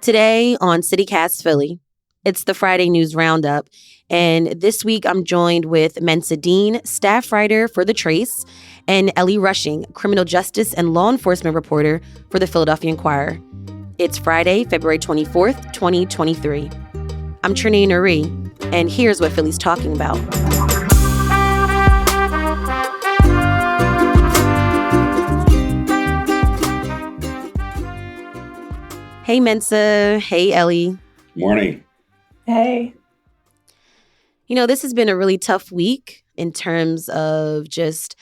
Today on CityCast Philly, it's the Friday News Roundup, and this week I'm joined with Mensa Dean, staff writer for The Trace, and Ellie Rushing, criminal justice and law enforcement reporter for the Philadelphia Inquirer. It's Friday, February 24th, 2023. I'm Trinae Nuri, and here's what Philly's talking about. Hey, Mensa. Hey, Ellie. Morning. Hey. You know, this has been a really tough week in terms of just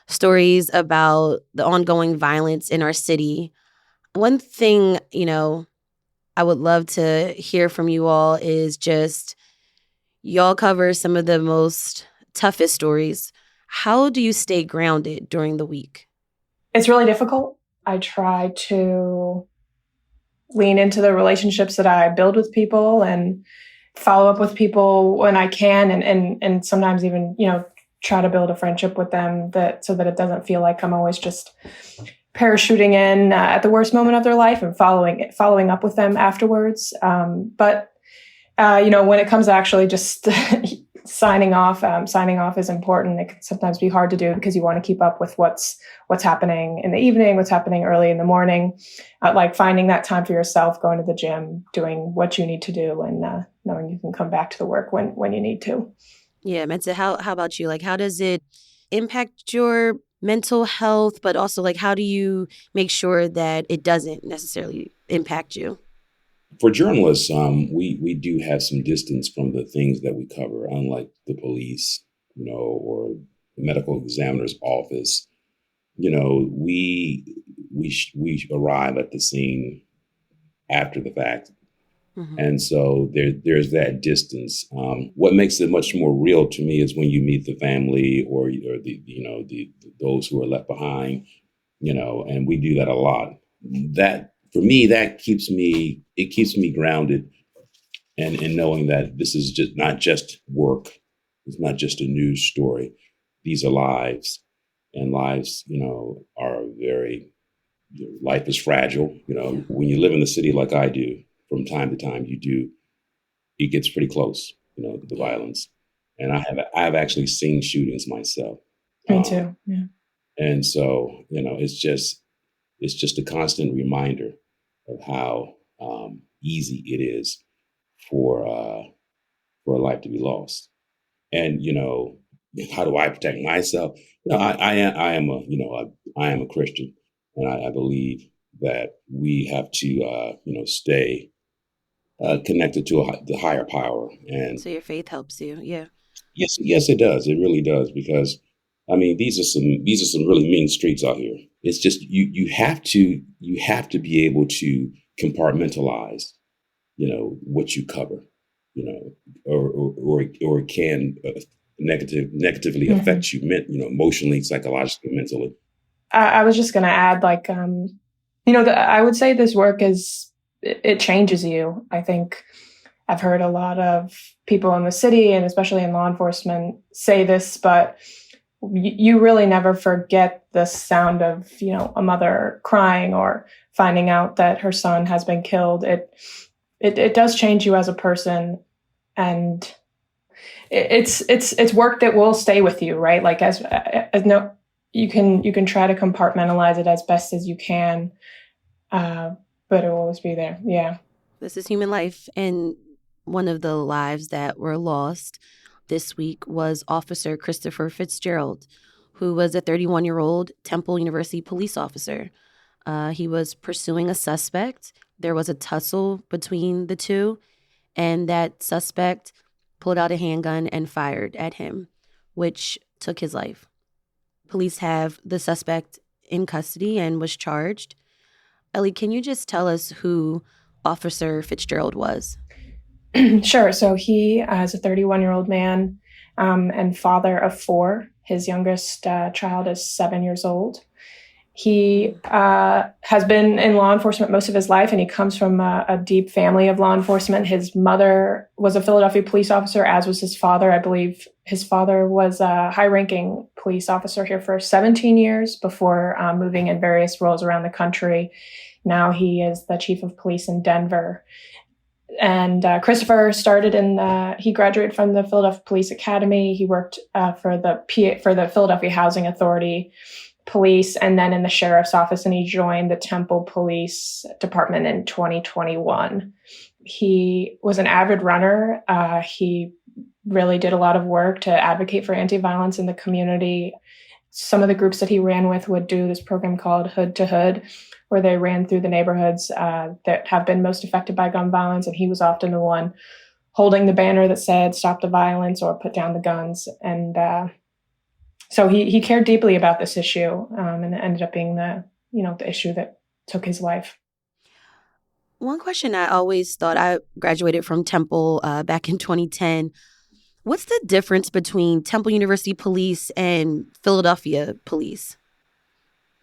stories about the ongoing violence in our city. One thing, I would love to hear from you all is just y'all cover some of the most toughest stories. How do you stay grounded during the week? It's really difficult. I try to lean into the relationships that I build with people and follow up with people when I can, and sometimes even, try to build a friendship with them so that it doesn't feel like I'm always just parachuting in at the worst moment of their life and following up with them afterwards. But when it comes to actually just signing off is important. It can sometimes be hard to do because you want to keep up with what's happening in the evening, what's happening early in the morning, like finding that time for yourself, going to the gym, doing what you need to do, and knowing you can come back to the work when you need to. Yeah, Mensa, how about you? Like, how does it impact your mental health, but also, like, how do you make sure that it doesn't necessarily impact you? For journalists, we do have some distance from the things that we cover, unlike the police, or the medical examiner's office. We arrive at the scene after the fact. Mm-hmm. And so there's that distance. What makes it much more real to me is when you meet the family or the those who are left behind, and we do that a lot. That for me, that keeps me grounded, and knowing that this is just not just work. It's not just a news story. These are lives, and lives, are life is fragile. When you live in the city like I do, from time to time, it gets pretty close, the violence. And I've actually seen shootings myself. Me too. Yeah. And so, it's just a constant reminder of how easy it is for a life to be lost. And, how do I protect myself? I am a Christian, and I believe that we have to, stay connected to the higher power. And so your faith helps you. Yeah. Yes, it does. It really does. Because these are some really mean streets out here. It's just, you have to be able to compartmentalize, what you cover, or it can negatively mm-hmm. affect you, emotionally, psychologically, mentally. I was just going to add, I would say this work it changes you. I think I've heard a lot of people in the city, and especially in law enforcement, say this, but you really never forget the sound of, a mother crying or finding out that her son has been killed. It does change you as a person, and it's work that will stay with you, right? Like you can try to compartmentalize it as best as you can, but it will always be there. Yeah. This is human life. And one of the lives that were lost this week was Officer Christopher Fitzgerald, who was a 31-year-old Temple University police officer. He was pursuing a suspect. There was a tussle between the two, and that suspect pulled out a handgun and fired at him, which took his life. Police have the suspect in custody and was charged. Ellie, can you just tell us who Officer Fitzgerald was? Sure. So he is a 31-year-old man and father of 4. His youngest child is 7 years old. He has been in law enforcement most of his life, and he comes from a deep family of law enforcement. His mother was a Philadelphia police officer, as was his father. I believe his father was a high-ranking police officer here for 17 years before moving in various roles around the country. Now he is the chief of police in Denver. And Christopher he graduated from the Philadelphia Police Academy. He worked for the Philadelphia Housing Authority Police and then in the sheriff's office, and he joined the Temple Police Department in 2021. He was an avid runner. He really did a lot of work to advocate for anti-violence in the community. Some of the groups that he ran with would do this program called Hood to Hood, where they ran through the neighborhoods that have been most affected by gun violence. And he was often the one holding the banner that said, "Stop the violence" or "Put down the guns." And so he cared deeply about this issue, and it ended up being the issue that took his life. One question I always thought, I graduated from Temple back in 2010. What's the difference between Temple University Police and Philadelphia Police?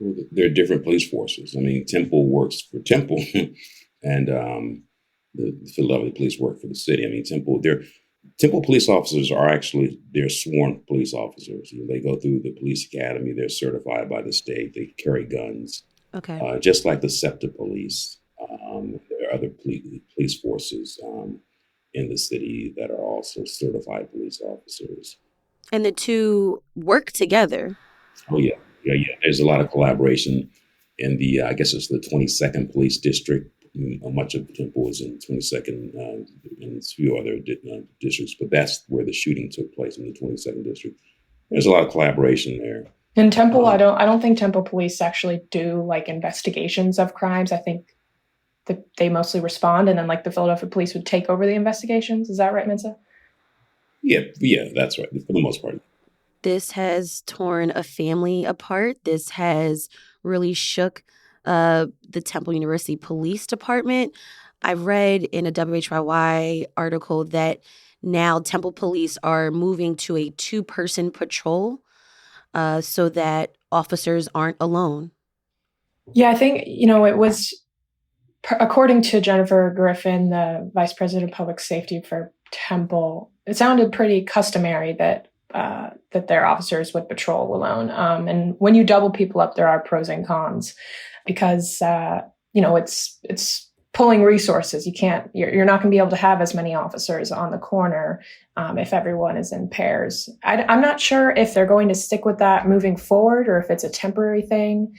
Well, they're different police forces. I mean, Temple works for Temple, and the Philadelphia Police work for the city. I mean, Temple police officers they're sworn police officers. They go through the police academy. They're certified by the state. They carry guns, Okay. just like the SEPTA police. There are other police forces in the city that are also certified police officers. And the two work together. Oh yeah. There's a lot of collaboration in I guess it's the 22nd Police District. Much of Temple is in 22nd and a few other districts, but that's where the shooting took place, in the 22nd District. There's a lot of collaboration there. In Temple, I don't think Temple Police actually do like investigations of crimes. I think that they mostly respond, and then like the Philadelphia Police would take over the investigations. Is that right, Mensa? Yeah, that's right, for the most part. This has torn a family apart. This has really shook the Temple University Police Department. I read in a WHYY article that now Temple Police are moving to a 2-person patrol so that officers aren't alone. Yeah, I think, it was, according to Jennifer Griffin, the vice president of public safety for Temple, it sounded pretty customary that their officers would patrol alone. And when you double people up, there are pros and cons because, it's pulling resources. You're not going to be able to have as many officers on the corner if everyone is in pairs. I'm not sure if they're going to stick with that moving forward or if it's a temporary thing,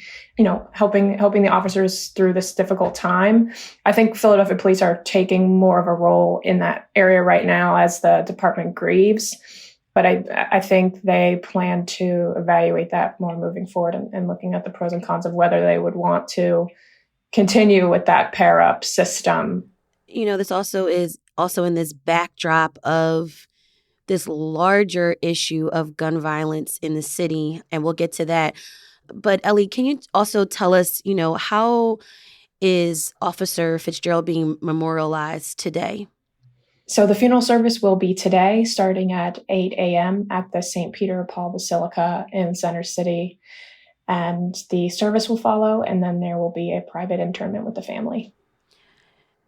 helping the officers through this difficult time. I think Philadelphia police are taking more of a role in that area right now as the department grieves. But I think they plan to evaluate that more moving forward and looking at the pros and cons of whether they would want to continue with that pair up system. This also is also in this backdrop of this larger issue of gun violence in the city, and we'll get to that. But Ellie, can you also tell us, how is Officer Fitzgerald being memorialized today? So the funeral service will be today, starting at 8 a.m. at the St. Peter Paul Basilica in Center City. And the service will follow, and then there will be a private interment with the family.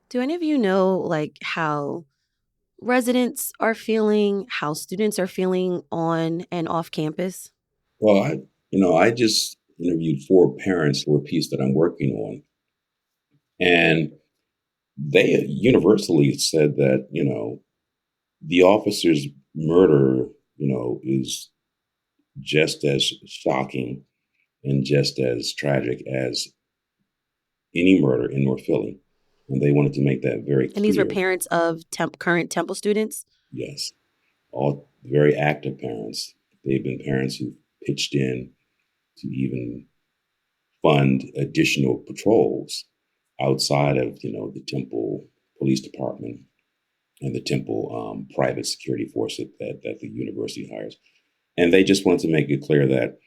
Do any of you know, how residents are feeling, how students are feeling on and off campus? Well, I just interviewed 4 parents for a piece that I'm working on, and they universally said that, the officer's murder, is just as shocking and just as tragic as any murder in North Philly. And they wanted to make that very clear. And these were parents of current Temple students? Yes. All very active parents. They've been parents who pitched in to even fund additional patrols outside of, the Temple Police Department and the Temple private security force that the university hires. And they just wanted to make it clear that,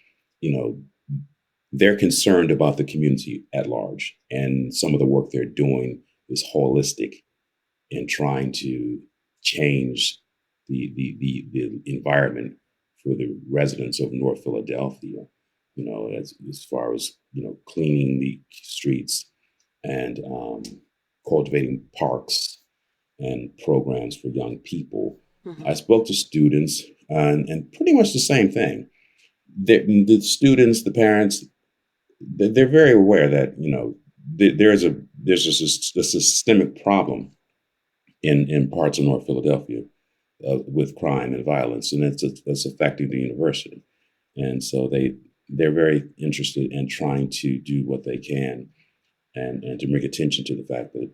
they're concerned about the community at large. And some of the work they're doing is holistic in trying to change the environment for the residents of North Philadelphia, as far as, cleaning the streets and cultivating parks and programs for young people. Mm-hmm. I spoke to students and pretty much the same thing. The students, the parents, they're very aware that, there's a systemic problem in parts of North Philadelphia with crime and violence, and it's affecting the university. And so they're very interested in trying to do what they can and to bring attention to the fact that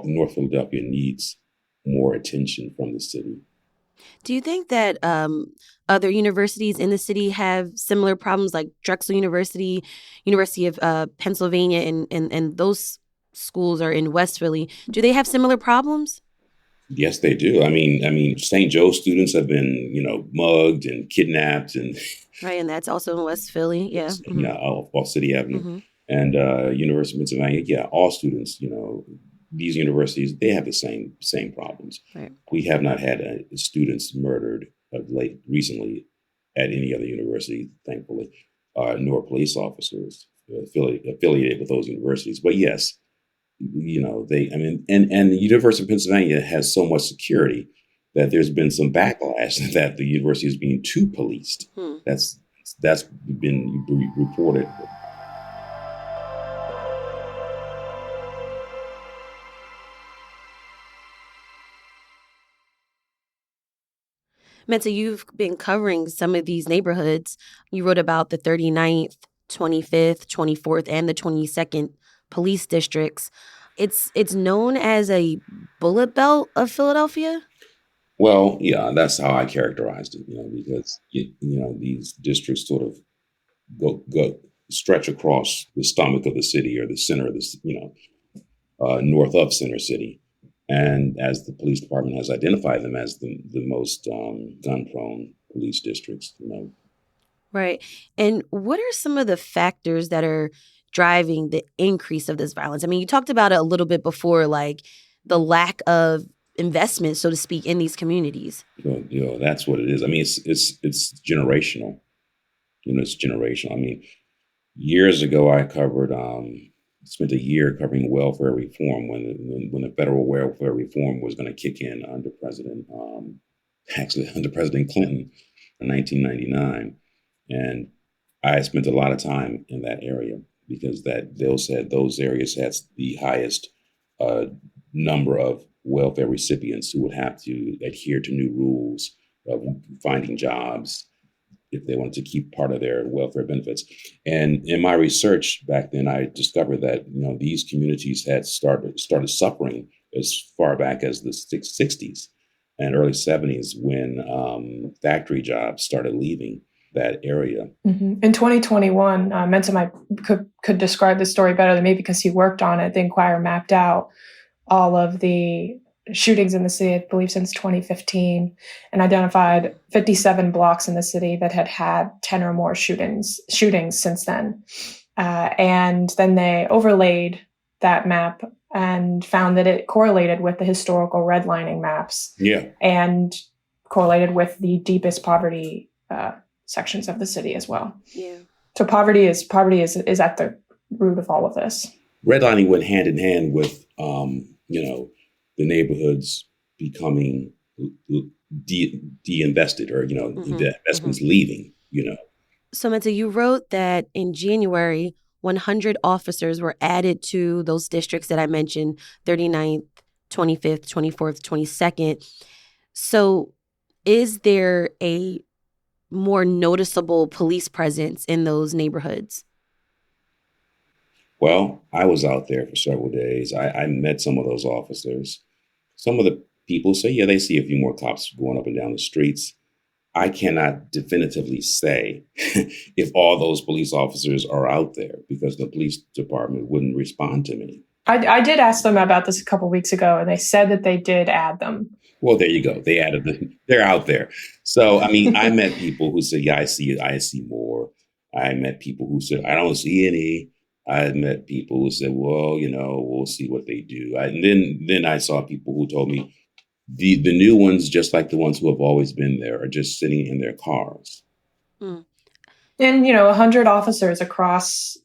North Philadelphia needs more attention from the city. Do you think that other universities in the city have similar problems, like Drexel University, University of Pennsylvania, and those schools are in West Philly? Do they have similar problems? Yes, they do. I mean, St. Joe students have been, mugged and kidnapped, and Right, and that's also in West Philly. Yeah. yes, yeah, off City Avenue, Hmm. and University of Pennsylvania. Yeah, all students. These universities, they have the same problems. Right. We have not had students murdered of late recently at any other university, thankfully, nor police officers affiliated with those universities. But yes, and the University of Pennsylvania has so much security that there's been some backlash that the university is being too policed. Hmm. That's been reported. Mensa, you've been covering some of these neighborhoods. You wrote about the 39th, 25th, 24th, and the 22nd police districts. It's known as a bullet belt of Philadelphia. Well, yeah, that's how I characterized it. Because these districts sort of go stretch across the stomach of the city or the center of north of center city. And as the police department has identified them as the most gun prone police districts. Right. And what are some of the factors that are driving the increase of this violence? I mean, you talked about it a little bit before, like the lack of investment, so to speak, in these communities. That's what it is. I mean, it's generational. It's generational. I mean, years ago, I spent a year covering welfare reform when the federal welfare reform was going to kick in under President Clinton in 1999, and I spent a lot of time in that area because those areas had the highest uh, number of welfare recipients who would have to adhere to new rules of finding jobs if they wanted to keep part of their welfare benefits. And in my research back then, I discovered that these communities had started suffering as far back as the 60s and early 70s when factory jobs started leaving that area. Mm-hmm. In 2021, Mensa might could describe the story better than me because he worked on it. The Inquirer mapped out all of the shootings in the city, I believe, since 2015, and identified 57 blocks in the city that had had 10 or more shootings since then. And then they overlaid that map and found that it correlated with the historical redlining maps. Yeah. And correlated with the deepest poverty sections of the city as well. Yeah. So poverty is at the root of all of this. Redlining went hand in hand with the neighborhoods becoming de-invested or the investments leaving. So, Mensa, you wrote that in January, 100 officers were added to those districts that I mentioned, 39th, 25th, 24th, 22nd. So is there a more noticeable police presence in those neighborhoods? Well, I was out there for several days. I met some of those officers. Some of the people say, yeah, they see a few more cops going up and down the streets. I cannot definitively say if all those police officers are out there because the police department wouldn't respond to me. I did ask them about this a couple of weeks ago, and they said that they did add them. Well, there you go. They added them. They're out there. So, I mean, I met people who said, yeah, I see more. I met people who said, I don't see any. I met people who said, well, we'll see what they do. And then I saw people who told me the new ones, just like the ones who have always been there, are just sitting in their cars. Mm. And, 100 officers across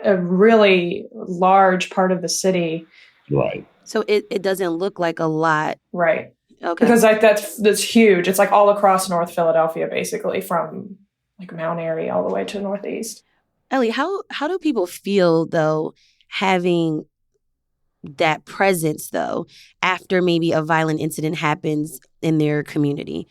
a really large part of the city. Right. So it doesn't look like a lot. Right. Okay. Because that's huge. It's like all across North Philadelphia, basically, from like Mount Airy all the way to the northeast. Ellie, how do people feel, though, having that presence, though, after maybe a violent incident happens in their community?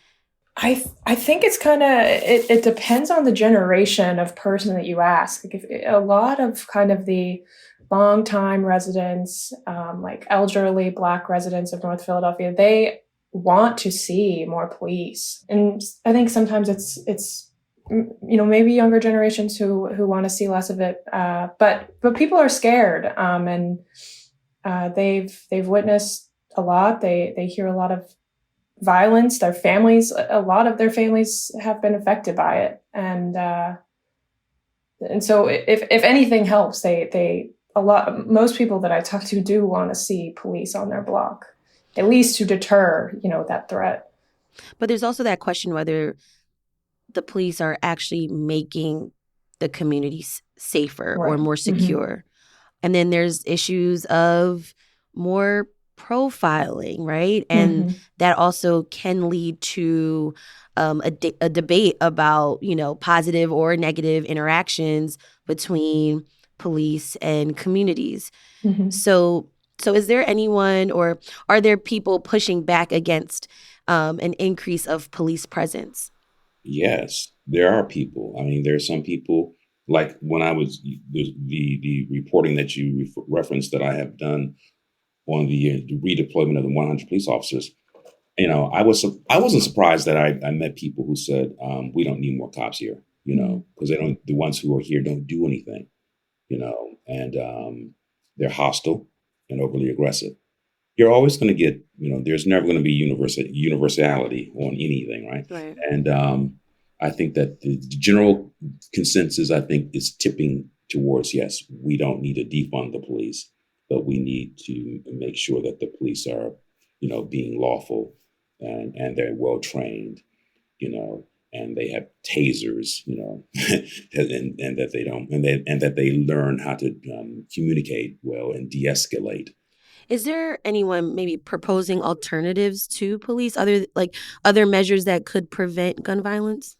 I think it's kind of it depends on the generation of person that you ask. Like if a lot of kind of the longtime residents, like elderly Black residents of North Philadelphia, they want to see more police, and I think sometimes it's maybe younger generations who want to see less of it, but people are scared, and they've witnessed a lot. They hear a lot of violence. Their families, a lot of their families have been affected by it, and so if anything helps, most people that I talk to do want to see police on their block, at least to deter that threat. But there's also that question whether the police are actually making the communities safer or Right. more secure. And then there's issues of more profiling, right? And that also can lead to a debate about, positive or negative interactions between police and communities. So is there anyone, or are there people pushing back against an increase of police presence? Yes, there are people. I mean, there are some people, like when I was the reporting that you referenced that I have done on the redeployment of the 100 police officers. I wasn't surprised that I met people who said we don't need more cops here. Because the ones who are here don't do anything. And they're hostile and overly aggressive. You're always going to get, there's never going to be universality on anything, right? Right. And I think that the general consensus, I think, is tipping towards, yes, we don't need to defund the police, but we need to make sure that the police are, being lawful and they're well trained, and they have tasers, and that they don't, and that they learn how to communicate well and de-escalate. Is there anyone maybe proposing alternatives to police, other measures that could prevent gun violence?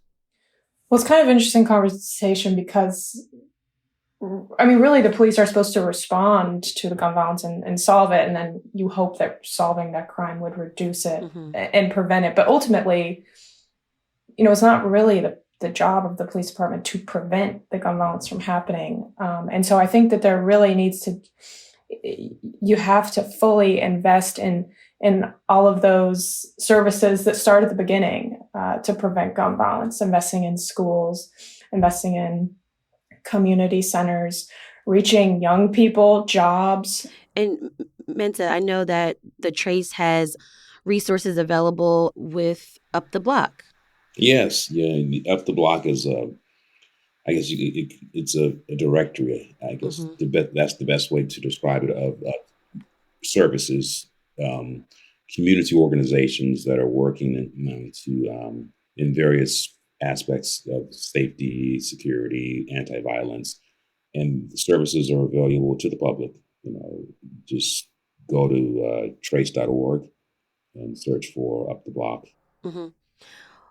Well, it's kind of an interesting conversation because, I mean, really the police are supposed to respond to the gun violence and solve it. And then you hope that solving that crime would reduce it and prevent it. But ultimately, it's not really the job of the police department to prevent the gun violence from happening. And so I think that there really needs to, you have to fully invest in all of those services that start at the beginning to prevent gun violence, investing in schools, investing in community centers, reaching young people, jobs. And Menta, I know that the Trace has resources available with Up the Block. Yes, yeah. Up the Block is I guess it's a directory. I guess that's the best way to describe it of services, community organizations that are working in various aspects of safety, security, anti-violence, and the services are available to the public. Just go to trace.org and search for Up the Block.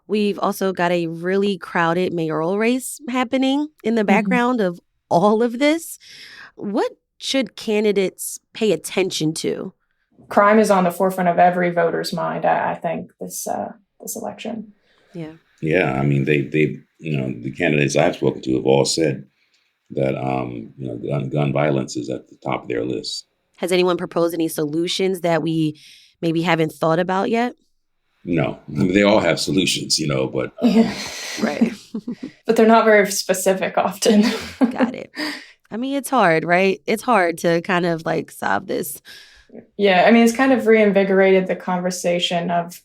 We've also got a really crowded mayoral race happening in the background of all of this. What should candidates pay attention to? Crime is on the forefront of every voter's mind, I think, this election. Yeah. Yeah, I mean, they the candidates I've spoken to have all said that gun violence is at the top of their list. Has anyone proposed any solutions that we maybe haven't thought about yet? No, I mean, they all have solutions, but right. But they're not very specific often. Got it. I mean, it's hard, right? It's hard to kind of solve this. Yeah, I mean, it's kind of reinvigorated the conversation of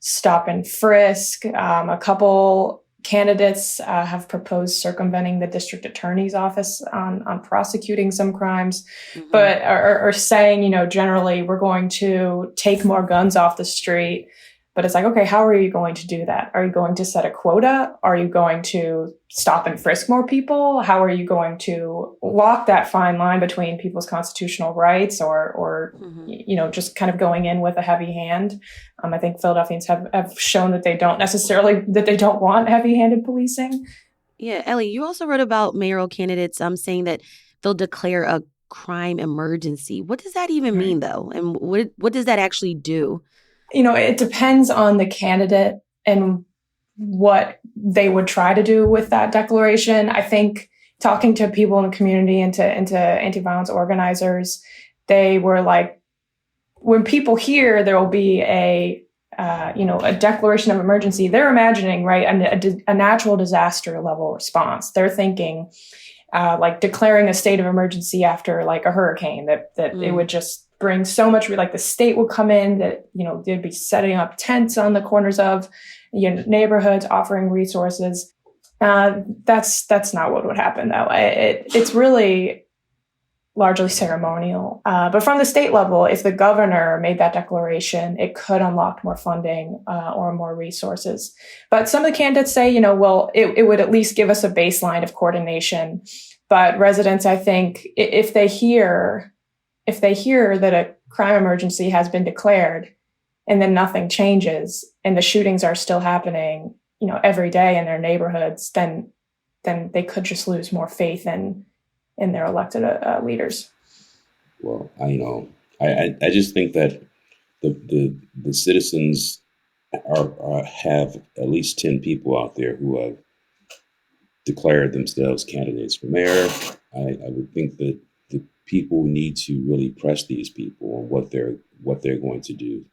stop and frisk. A couple candidates have proposed circumventing the district attorney's office on prosecuting some crimes, but are saying, generally, we're going to take more guns off the street. But it's like, okay, how are you going to do that? Are you going to set a quota? Are you going to stop and frisk more people? How are you going to walk that fine line between people's constitutional rights or just kind of going in with a heavy hand? I think Philadelphians have shown that they don't want heavy-handed policing. Yeah, Ellie, you also wrote about mayoral candidates saying that they'll declare a crime emergency. What does that even mean, though? And what does that actually do? It depends on the candidate and what they would try to do with that declaration. I think talking to people in the community and to anti-violence organizers, they were like, when people hear there will be a declaration of emergency, they're imagining, right, a natural disaster level response. They're thinking like declaring a state of emergency after like a hurricane, that it would just bring so much, like the state would come in, that, they'd be setting up tents on the corners of neighborhoods, offering resources. That's not what would happen, though. It's really largely ceremonial. But from the state level, if the governor made that declaration, it could unlock more funding or more resources. But some of the candidates say, it would at least give us a baseline of coordination. But residents, I think, if they hear that a crime emergency has been declared and then nothing changes and the shootings are still happening, every day in their neighborhoods, then they could just lose more faith in their elected leaders. Well, I just think that the citizens have at least 10 people out there who have declared themselves candidates for mayor. I would think that the people need to really press these people on what they're going to do.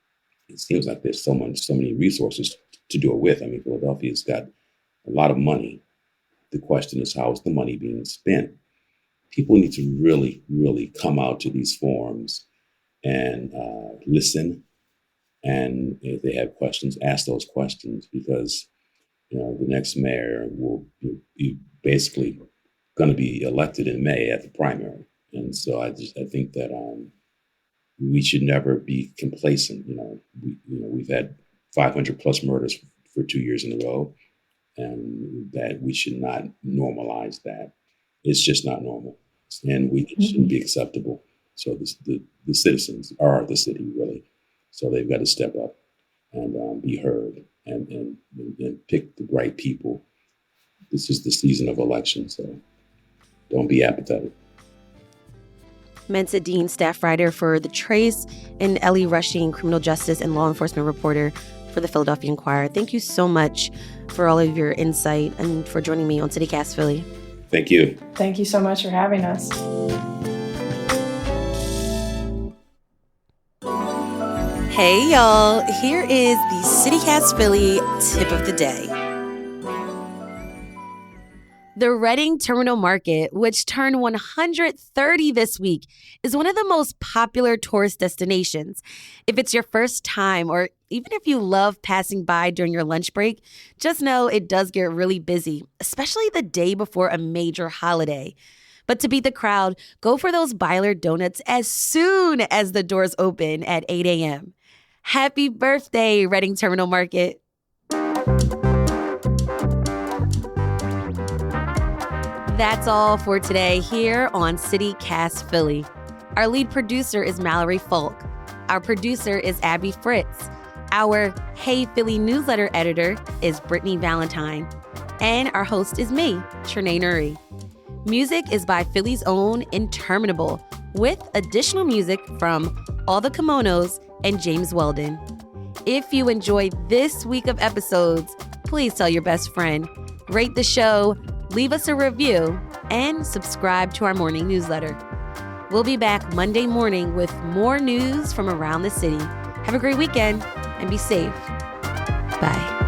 It seems like there's so many resources to do it with. I mean, Philadelphia's got a lot of money. The question is, how is the money being spent? People need to really, really come out to these forums and listen. And if they have questions, ask those questions, because the next mayor will be basically going to be elected in May at the primary. And so I think that we should never be complacent. We've had 500 plus murders for 2 years in a row, and that we should not normalize that. It's just not normal, and it shouldn't be acceptable. So the citizens are the city, really. So they've got to step up and be heard and pick the right people. This is the season of election, so don't be apathetic. Mensa Dean, staff writer for The Trace, and Ellie Rushing, criminal justice and law enforcement reporter for the Philadelphia Inquirer. Thank you so much for all of your insight and for joining me on CityCast Philly. Thank you. Thank you so much for having us. Hey, y'all. Here is the CityCast Philly tip of the day. The Reading Terminal Market, which turned 130 this week, is one of the most popular tourist destinations. If it's your first time, or even if you love passing by during your lunch break, just know it does get really busy, especially the day before a major holiday. But to beat the crowd, go for those Byler donuts as soon as the doors open at 8 a.m. Happy birthday, Reading Terminal Market. That's all for today here on CityCast Philly. Our lead producer is Mallory Falk. Our producer is Abby Fritz. Our Hey Philly newsletter editor is Brittany Valentine. And our host is me, Trinae Nuri. Music is by Philly's own Interminable, with additional music from All the Kimonos and James Weldon. If you enjoyed this week of episodes, please tell your best friend, rate the show, leave us a review, and subscribe to our morning newsletter. We'll be back Monday morning with more news from around the city. Have a great weekend and be safe. Bye.